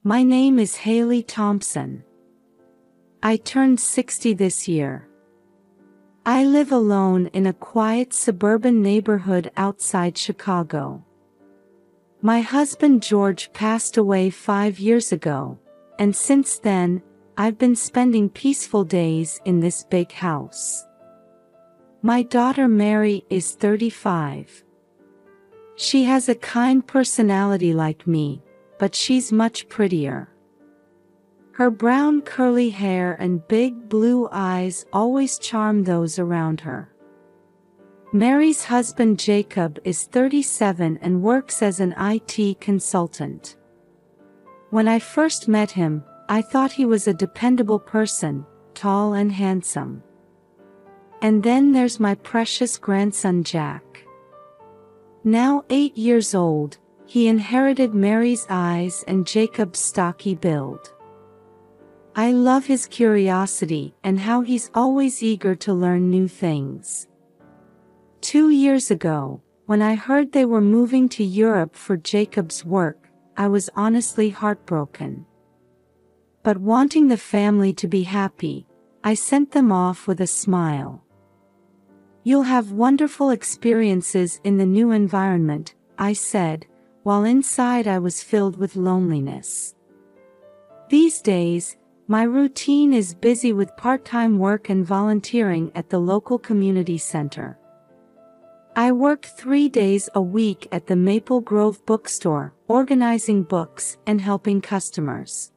My name is Haley Thompson. I turned 60 this year. I live alone in a quiet suburban neighborhood outside Chicago. My husband George passed away 5 years ago, and since then, I've been spending peaceful days in this big house. My daughter Mary is 35. She has a kind personality like me, but she's much prettier. Her brown curly hair and big blue eyes always charm those around her. Mary's husband Jacob is 37 and works as an IT consultant. When I first met him, I thought he was a dependable person, tall and handsome. And then there's my precious grandson Jack. Now 8 years old, he inherited Mary's eyes and Jacob's stocky build. I love his curiosity and how he's always eager to learn new things. 2 years ago, when I heard they were moving to Europe for Jacob's work, I was honestly heartbroken. But wanting the family to be happy, I sent them off with a smile. You'll have wonderful experiences in the new environment, I said, while inside I was filled with loneliness. These days, my routine is busy with part-time work and volunteering at the local community center. I work 3 days a week at the Maple Grove bookstore, organizing books and helping customers.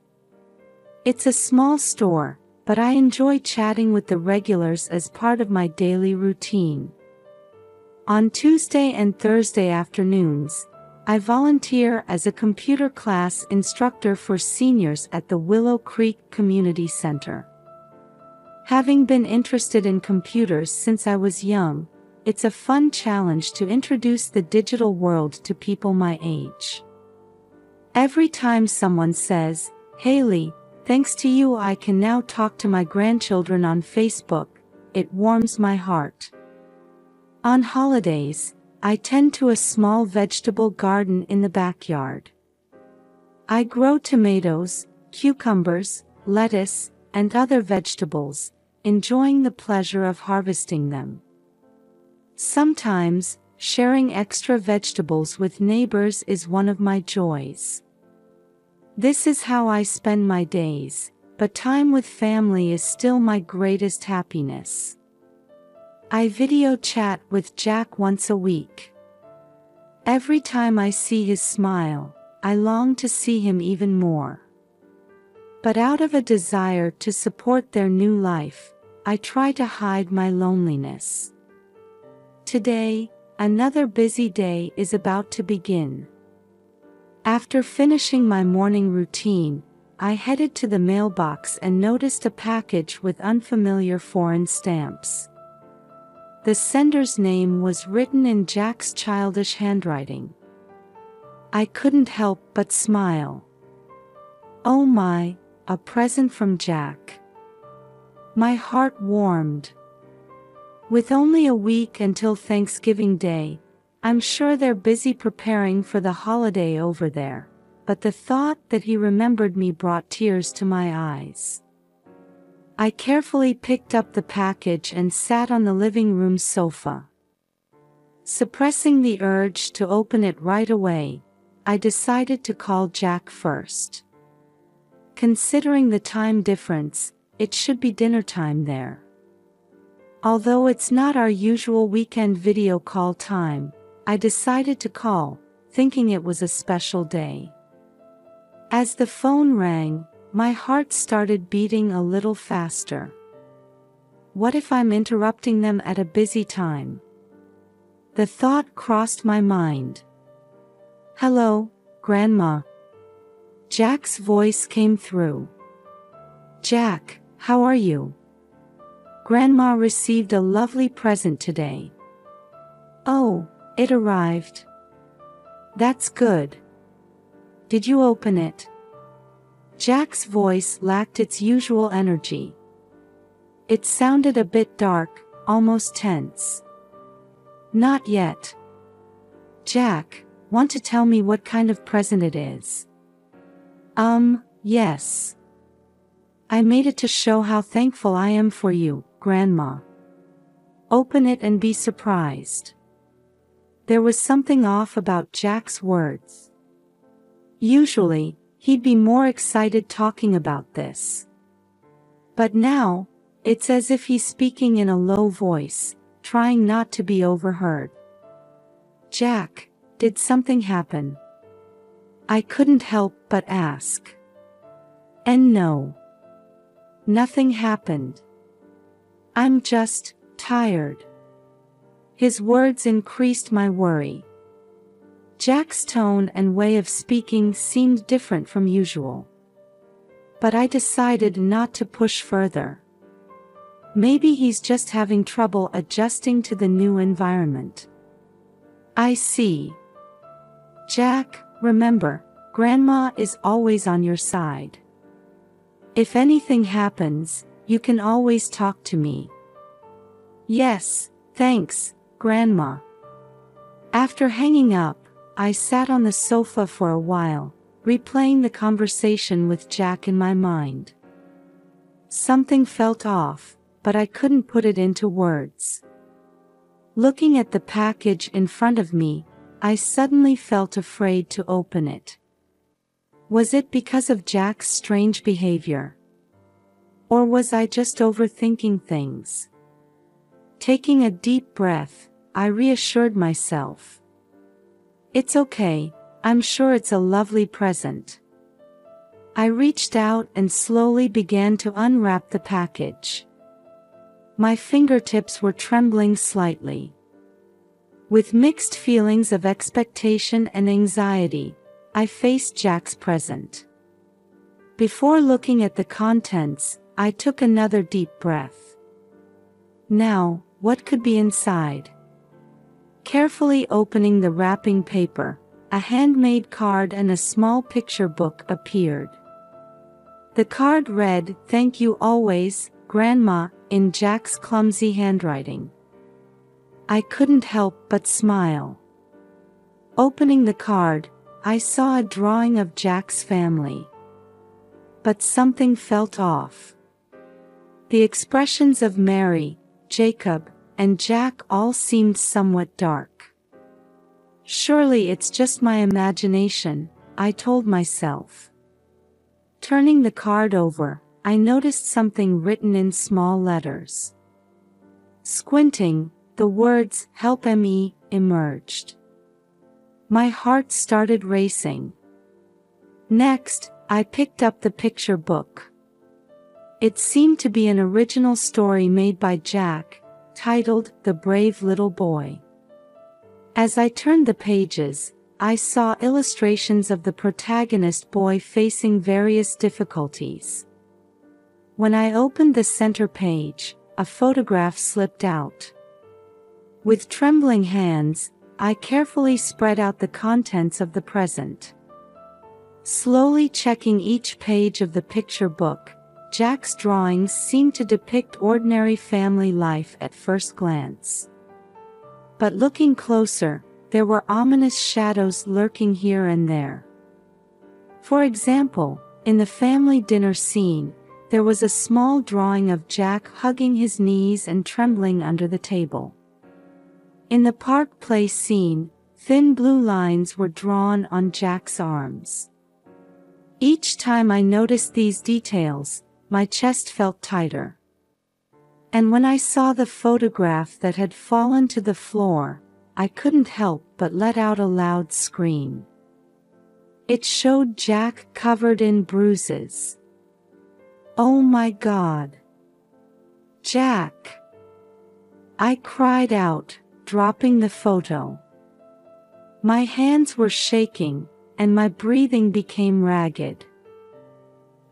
It's a small store, but I enjoy chatting with the regulars as part of my daily routine. On Tuesday and Thursday afternoons, I volunteer as a computer class instructor for seniors at the Willow Creek Community Center. Having been interested in computers since I was young, it's a fun challenge to introduce the digital world to people my age. Every time someone says, "Haley, thanks to you I can now talk to my grandchildren on Facebook," it warms my heart. On holidays, I tend to a small vegetable garden in the backyard. I grow tomatoes, cucumbers, lettuce, and other vegetables, enjoying the pleasure of harvesting them. Sometimes, sharing extra vegetables with neighbors is one of my joys. This is how I spend my days, but time with family is still my greatest happiness. I video chat with Jack once a week. Every time I see his smile, I long to see him even more. But out of a desire to support their new life, I try to hide my loneliness. Today, another busy day is about to begin. After finishing my morning routine, I headed to the mailbox and noticed a package with unfamiliar foreign stamps. The sender's name was written in Jack's childish handwriting. I couldn't help but smile. Oh my, a present from Jack. My heart warmed. With only a week until Thanksgiving Day, I'm sure they're busy preparing for the holiday over there, but the thought that he remembered me brought tears to my eyes. I carefully picked up the package and sat on the living room sofa. Suppressing the urge to open it right away, I decided to call Jack first. Considering the time difference, it should be dinner time there. Although it's not our usual weekend video call time, I decided to call, thinking it was a special day. As the phone rang, my heart started beating a little faster. What if I'm interrupting them at a busy time? The thought crossed my mind. "Hello, Grandma." Jack's voice came through. "Jack, how are you? Grandma received a lovely present today." "Oh, it arrived. That's good. Did you open it?" Jack's voice lacked its usual energy. It sounded a bit dark, almost tense. "Not yet." "Jack, want to tell me what kind of present it is?" Yes. I made it to show how thankful I am for you, Grandma. Open it and be surprised. There was something off about Jack's words. Usually, he'd be more excited talking about this. But now, it's as if he's speaking in a low voice, trying not to be overheard. Jack, did something happen? I couldn't help but ask. And no. Nothing happened. I'm just tired. His words increased my worry. Jack's tone and way of speaking seemed different from usual. But I decided not to push further. Maybe he's just having trouble adjusting to the new environment. I see. Jack, remember, Grandma is always on your side. If anything happens, you can always talk to me. Yes, thanks, Grandma. After hanging up, I sat on the sofa for a while, replaying the conversation with Jack in my mind. Something felt off, but I couldn't put it into words. Looking at the package in front of me, I suddenly felt afraid to open it. Was it because of Jack's strange behavior? Or was I just overthinking things? Taking a deep breath, I reassured myself. It's okay, I'm sure it's a lovely present. I reached out and slowly began to unwrap the package. My fingertips were trembling slightly. With mixed feelings of expectation and anxiety, I faced Jack's present. Before looking at the contents, I took another deep breath. Now, what could be inside? Carefully opening the wrapping paper, a handmade card and a small picture book appeared. The card read, "Thank you always, Grandma," in Jack's clumsy handwriting. I couldn't help but smile. Opening the card, I saw a drawing of Jack's family. But something felt off. The expressions of Mary, Jacob, and Jack all seemed somewhat dark. Surely it's just my imagination, I told myself. Turning the card over, I noticed something written in small letters. Squinting, the words "Help Me" emerged. My heart started racing. Next, I picked up the picture book. It seemed to be an original story made by Jack, titled "The Brave Little Boy." As I turned the pages, I saw illustrations of the protagonist boy facing various difficulties. When I opened the center page, a photograph slipped out. With trembling hands, I carefully spread out the contents of the present. Slowly checking each page of the picture book, Jack's drawings seemed to depict ordinary family life at first glance. But looking closer, there were ominous shadows lurking here and there. For example, in the family dinner scene, there was a small drawing of Jack hugging his knees and trembling under the table. In the park play scene, thin blue lines were drawn on Jack's arms. Each time I noticed these details, my chest felt tighter. And when I saw the photograph that had fallen to the floor, I couldn't help but let out a loud scream. It showed Jack covered in bruises. Oh my God! Jack! I cried out, dropping the photo. My hands were shaking, and my breathing became ragged.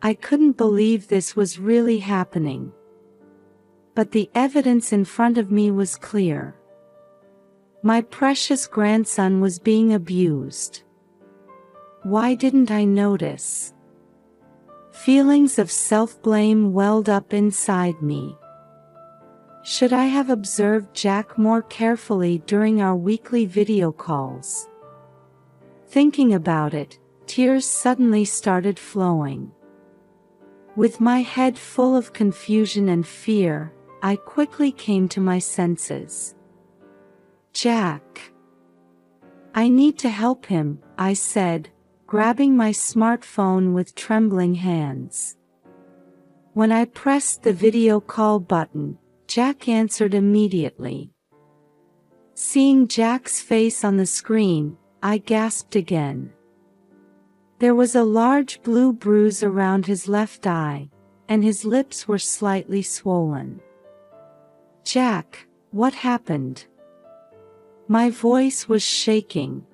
I couldn't believe this was really happening. But the evidence in front of me was clear. My precious grandson was being abused. Why didn't I notice? Feelings of self-blame welled up inside me. Should I have observed Jack more carefully during our weekly video calls? Thinking about it, tears suddenly started flowing. With my head full of confusion and fear, I quickly came to my senses. Jack. I need to help him, I said, grabbing my smartphone with trembling hands. When I pressed the video call button, Jack answered immediately. Seeing Jack's face on the screen, I gasped again. There was a large blue bruise around his left eye, and his lips were slightly swollen. Jack, what happened? My voice was shaking.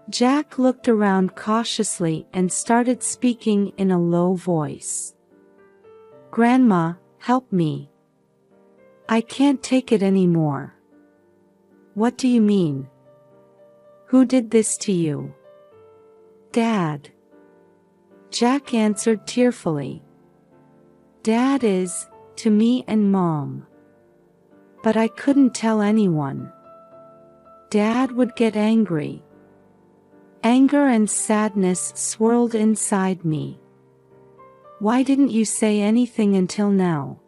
Jack looked around cautiously and started speaking in a low voice. Grandma, help me. I can't take it anymore. What do you mean? Who did this to you? Dad. Jack answered tearfully. Dad is, to me and Mom. But I couldn't tell anyone. Dad would get angry. Anger and sadness swirled inside me. Why didn't you say anything until now?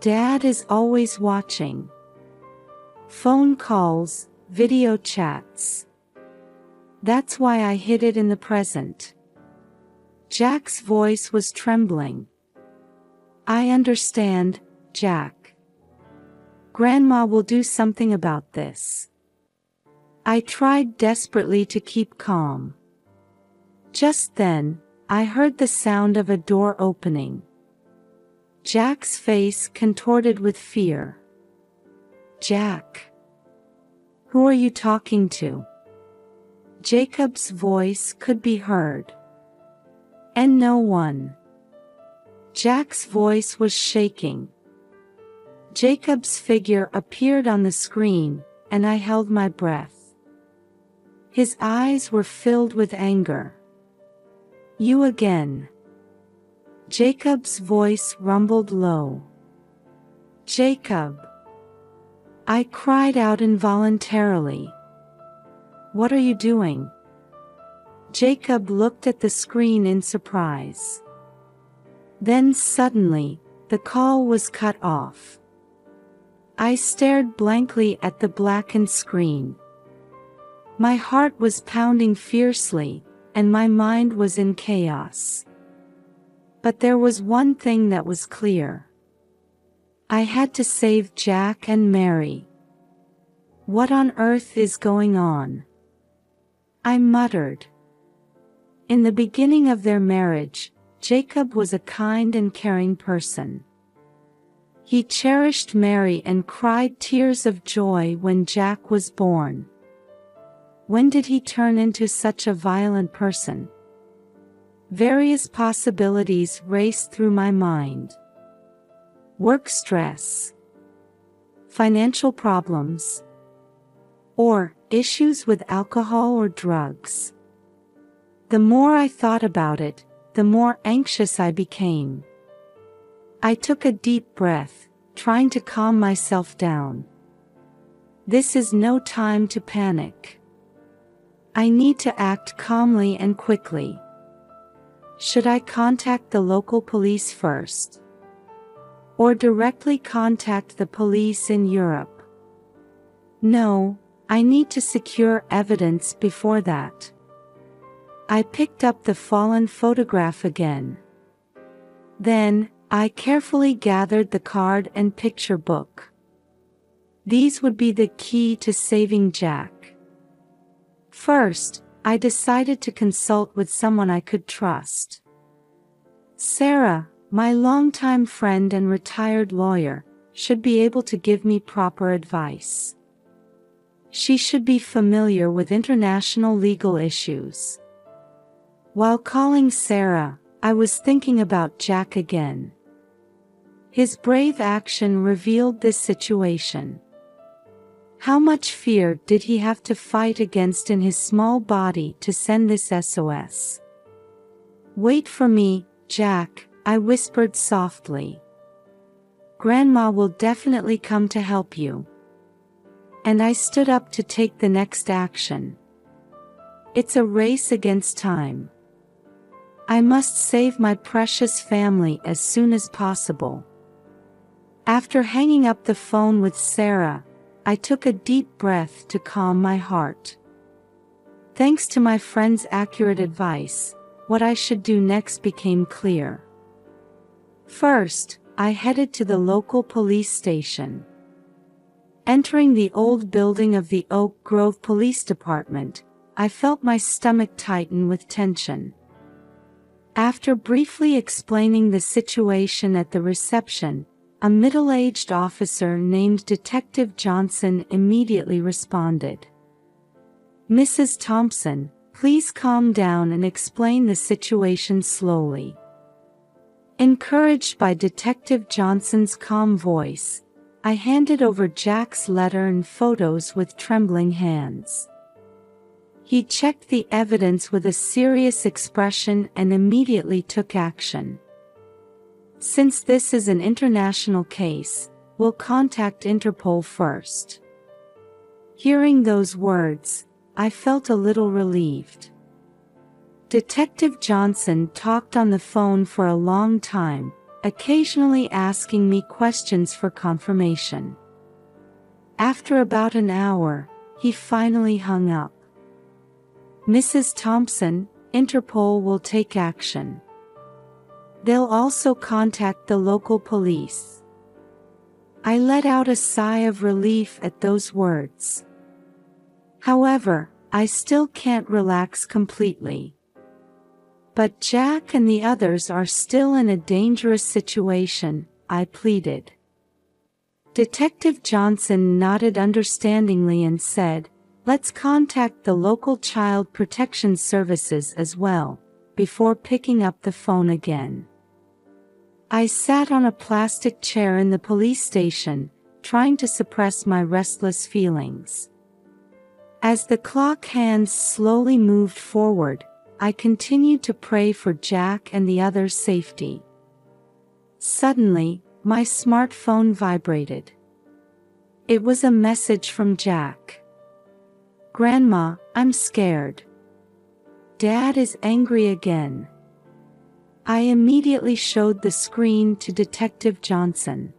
Dad is always watching. Phone calls, video chats. That's why I hid it in the present. Jack's voice was trembling. I understand, Jack. Grandma will do something about this. I tried desperately to keep calm. Just then, I heard the sound of a door opening. Jack's face contorted with fear. Jack. Who are you talking to? Jacob's voice could be heard. And no one. Jack's voice was shaking. Jacob's figure appeared on the screen, and I held my breath. His eyes were filled with anger. You again. Jacob's voice rumbled low. Jacob. I cried out involuntarily. What are you doing? Jacob looked at the screen in surprise. Then suddenly, the call was cut off. I stared blankly at the blackened screen. My heart was pounding fiercely, and my mind was in chaos. But there was one thing that was clear. I had to save Jack and Mary. What on earth is going on? I muttered. In the beginning of their marriage, Jacob was a kind and caring person. He cherished Mary and cried tears of joy when Jack was born. When did he turn into such a violent person? Various possibilities raced through my mind. Work stress, financial problems, or issues with alcohol or drugs. The more I thought about it, the more anxious I became. I took a deep breath, trying to calm myself down. This is no time to panic. I need to act calmly and quickly. Should I contact the local police first? Or directly contact the police in Europe? No, I need to secure evidence before that. I picked up the fallen photograph again. Then, I carefully gathered the card and picture book. These would be the key to saving Jack. First, I decided to consult with someone I could trust. Sarah, my longtime friend and retired lawyer, should be able to give me proper advice. She should be familiar with international legal issues. While calling Sarah, I was thinking about Jack again. His brave action revealed this situation. How much fear did he have to fight against in his small body to send this SOS? Wait for me, Jack, I whispered softly. Grandma will definitely come to help you. And I stood up to take the next action. It's a race against time. I must save my precious family as soon as possible. After hanging up the phone with Sarah, I took a deep breath to calm my heart. Thanks to my friend's accurate advice, what I should do next became clear. First, I headed to the local police station. Entering the old building of the Oak Grove Police Department, I felt my stomach tighten with tension. After briefly explaining the situation at the reception, a middle-aged officer named Detective Johnson immediately responded. "Mrs. Thompson, please calm down and explain the situation slowly." Encouraged by Detective Johnson's calm voice, I handed over Jack's letter and photos with trembling hands. He checked the evidence with a serious expression and immediately took action. "Since this is an international case, we'll contact Interpol first." Hearing those words, I felt a little relieved. Detective Johnson talked on the phone for a long time, occasionally asking me questions for confirmation. After about an hour, he finally hung up. "Mrs. Thompson, Interpol will take action. They'll also contact the local police." I let out a sigh of relief at those words. However, I still can't relax completely. "But Jack and the others are still in a dangerous situation," I pleaded. Detective Johnson nodded understandingly and said, "Let's contact the local child protection services as well," before picking up the phone again. I sat on a plastic chair in the police station, trying to suppress my restless feelings. As the clock hands slowly moved forward, I continued to pray for Jack and the others' safety. Suddenly, my smartphone vibrated. It was a message from Jack. "Grandma, I'm scared. Dad is angry again." I immediately showed the screen to Detective Johnson.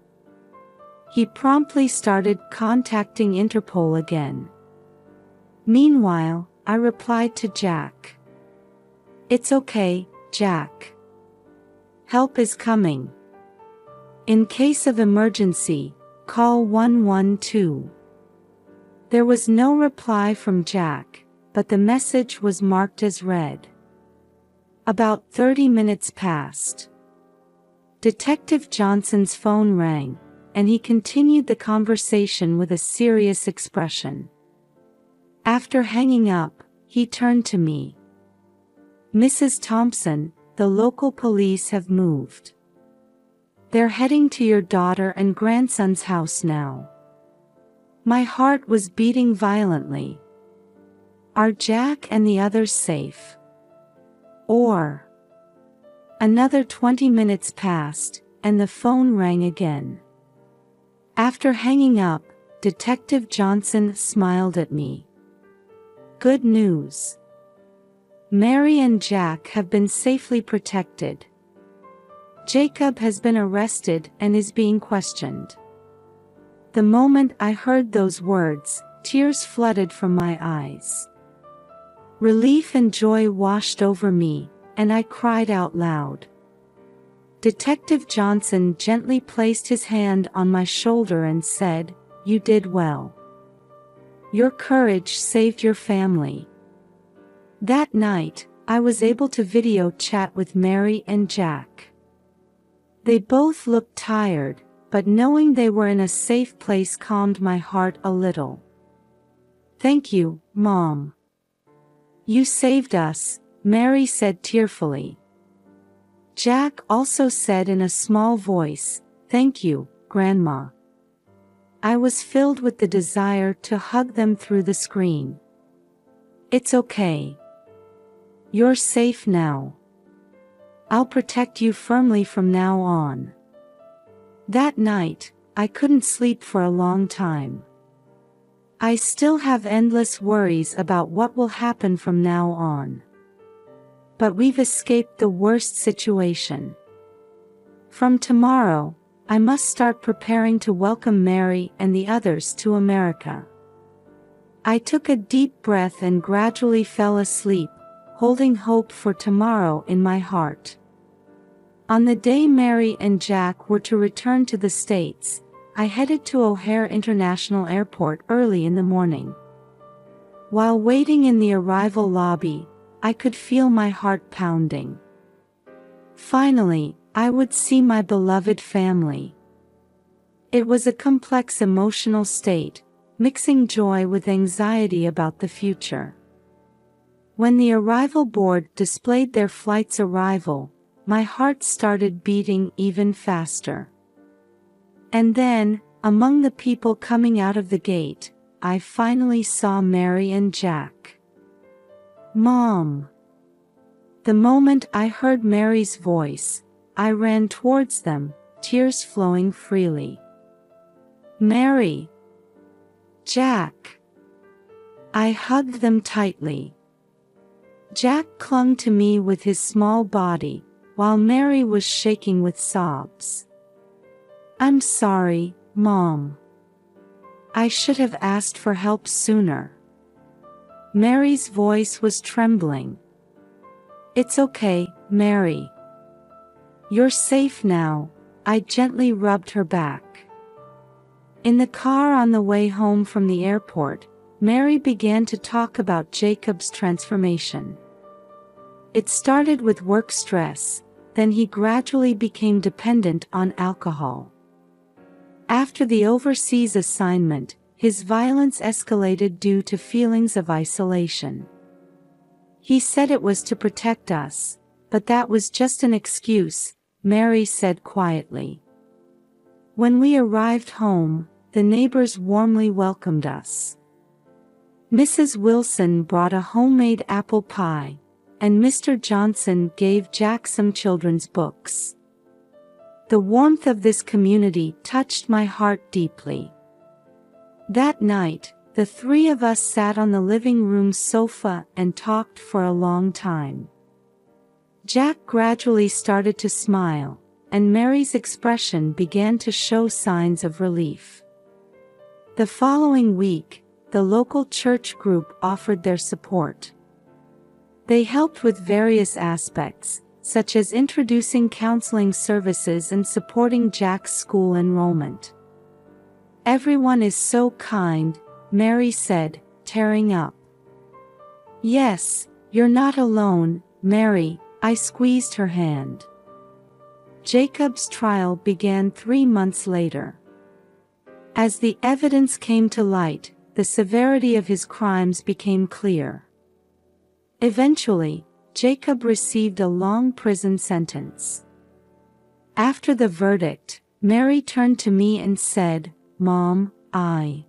He promptly started contacting Interpol again. Meanwhile, I replied to Jack. "It's okay, Jack. Help is coming. In case of emergency, call 112. There was no reply from Jack, but the message was marked as read. About 30 minutes passed. Detective Johnson's phone rang, and he continued the conversation with a serious expression. After hanging up, he turned to me. "Mrs. Thompson, the local police have moved. They're heading to your daughter and grandson's house now." My heart was beating violently. Are Jack and the others safe? Or... Another 20 minutes passed, and the phone rang again. After hanging up, Detective Johnson smiled at me. "Good news. Mary and Jack have been safely protected. Jacob has been arrested and is being questioned." The moment I heard those words, tears flooded from my eyes. Relief and joy washed over me, and I cried out loud. Detective Johnson gently placed his hand on my shoulder and said, "You did well. Your courage saved your family." That night, I was able to video chat with Mary and Jack. They both looked tired, but knowing they were in a safe place calmed my heart a little. "Thank you, Mom. You saved us," Mary said tearfully. Jack also said in a small voice, "Thank you, Grandma." I was filled with the desire to hug them through the screen. "It's okay. You're safe now. I'll protect you firmly from now on." That night, I couldn't sleep for a long time. I still have endless worries about what will happen from now on. But we've escaped the worst situation. From tomorrow, I must start preparing to welcome Mary and the others to America." I took a deep breath and gradually fell asleep, holding hope for tomorrow in my heart. On the day Mary and Jack were to return to the States, I headed to O'Hare International Airport early in the morning. While waiting in the arrival lobby, I could feel my heart pounding. Finally, I would see my beloved family. It was a complex emotional state, mixing joy with anxiety about the future. When the arrival board displayed their flight's arrival, my heart started beating even faster. And then, among the people coming out of the gate, I finally saw Mary and Jack. "Mom." The moment I heard Mary's voice, I ran towards them, tears flowing freely. "Mary! Jack!" I hugged them tightly. Jack clung to me with his small body, while Mary was shaking with sobs. "I'm sorry, Mom. I should have asked for help sooner." Mary's voice was trembling. "It's okay, Mary. You're safe now," I gently rubbed her back. In the car on the way home from the airport, Mary began to talk about Jacob's transformation. It started with work stress, then he gradually became dependent on alcohol. After the overseas assignment, his violence escalated due to feelings of isolation. He said it was to protect us, but that was just an excuse, Mary said quietly. When we arrived home, the neighbors warmly welcomed us. Mrs. Wilson brought a homemade apple pie, and Mr. Johnson gave Jack some children's books. The warmth of this community touched my heart deeply. That night, the three of us sat on the living room sofa and talked for a long time. Jack gradually started to smile, and Mary's expression began to show signs of relief. The following week, the local church group offered their support. They helped with various aspects, such as introducing counseling services and supporting Jack's school enrollment. "Everyone is so kind," Mary said, tearing up. "Yes, you're not alone, Mary," I squeezed her hand. Jacob's trial began 3 months later. As the evidence came to light, the severity of his crimes became clear. Eventually, Jacob received a long prison sentence. After the verdict, Mary turned to me and said, "Mom, I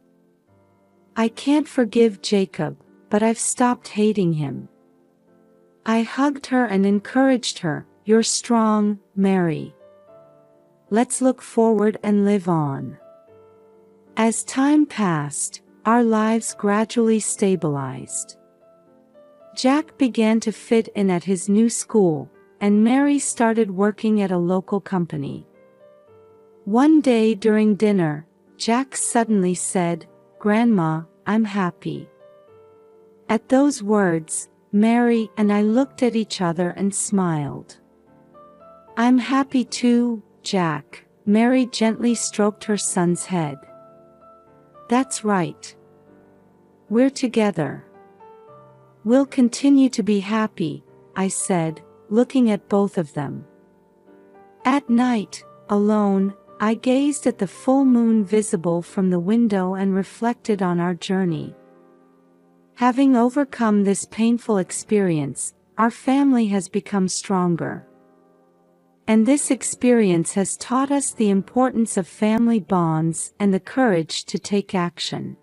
can't forgive Jacob, but I've stopped hating him." I hugged her and encouraged her, "You're strong, Mary. Let's look forward and live on." As time passed, our lives gradually stabilized. Jack began to fit in at his new school, and Mary started working at a local company. One day during dinner, Jack suddenly said, "Grandma, I'm happy." At those words, Mary and I looked at each other and smiled. "I'm happy too, Jack," Mary gently stroked her son's head. "That's right. We're together. We'll continue to be happy," I said, looking at both of them. At night, alone, I gazed at the full moon visible from the window and reflected on our journey. Having overcome this painful experience, our family has become stronger. And this experience has taught us the importance of family bonds and the courage to take action.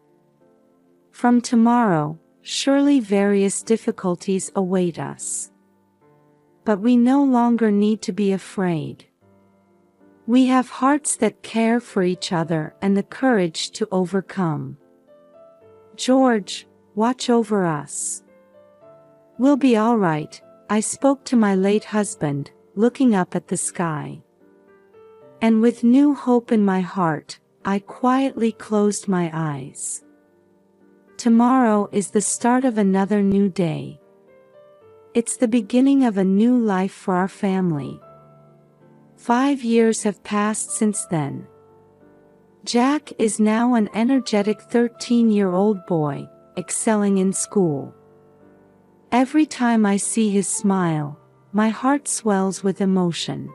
From tomorrow, surely various difficulties await us. But we no longer need to be afraid. We have hearts that care for each other and the courage to overcome. George, watch over us. We'll be all right, I spoke to my late husband, looking up at the sky. And with new hope in my heart, I quietly closed my eyes. Tomorrow is the start of another new day. It's the beginning of a new life for our family. 5 years have passed since then. Jack is now an energetic 13-year-old boy, excelling in school. Every time I see his smile, my heart swells with emotion.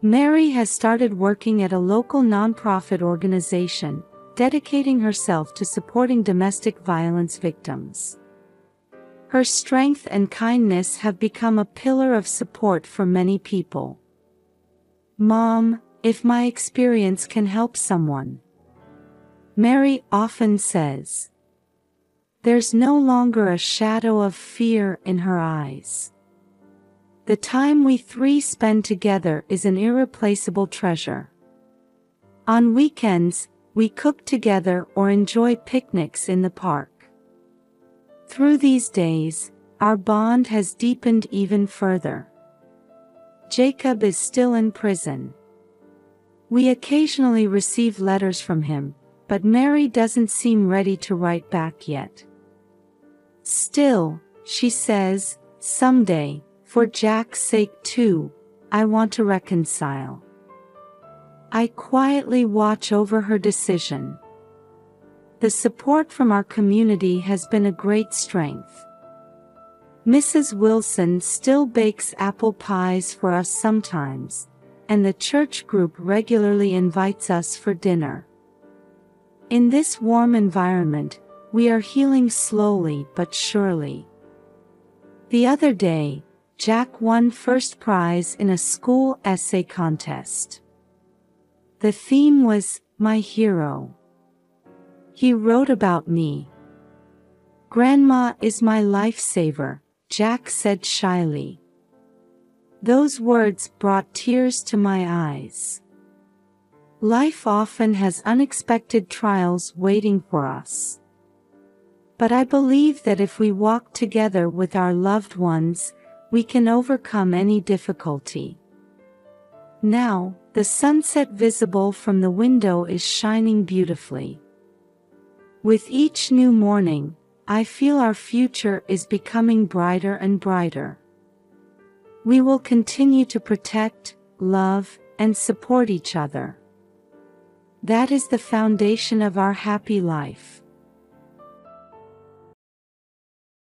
Mary has started working at a local nonprofit organization, dedicating herself to supporting domestic violence victims. Her strength and kindness have become a pillar of support for many people. Mom, if my experience can help someone. Mary often says. There's no longer a shadow of fear in her eyes. The time we three spend together is an irreplaceable treasure. On weekends, we cook together or enjoy picnics in the park. Through these days, our bond has deepened even further. Jacob is still in prison. We occasionally receive letters from him, but Mary doesn't seem ready to write back yet. Still, she says, someday, for Jack's sake too, I want to reconcile. I quietly watch over her decision. The support from our community has been a great strength. Mrs. Wilson still bakes apple pies for us sometimes, and the church group regularly invites us for dinner. In this warm environment, we are healing slowly but surely. The other day, Jack won first prize in a school essay contest. The theme was, My Hero. He wrote about me. Grandma is my lifesaver, Jack said shyly. Those words brought tears to my eyes. Life often has unexpected trials waiting for us. But I believe that if we walk together with our loved ones, we can overcome any difficulty. Now, the sunset visible from the window is shining beautifully. With each new morning, I feel our future is becoming brighter and brighter. We will continue to protect, love, and support each other. That is the foundation of our happy life.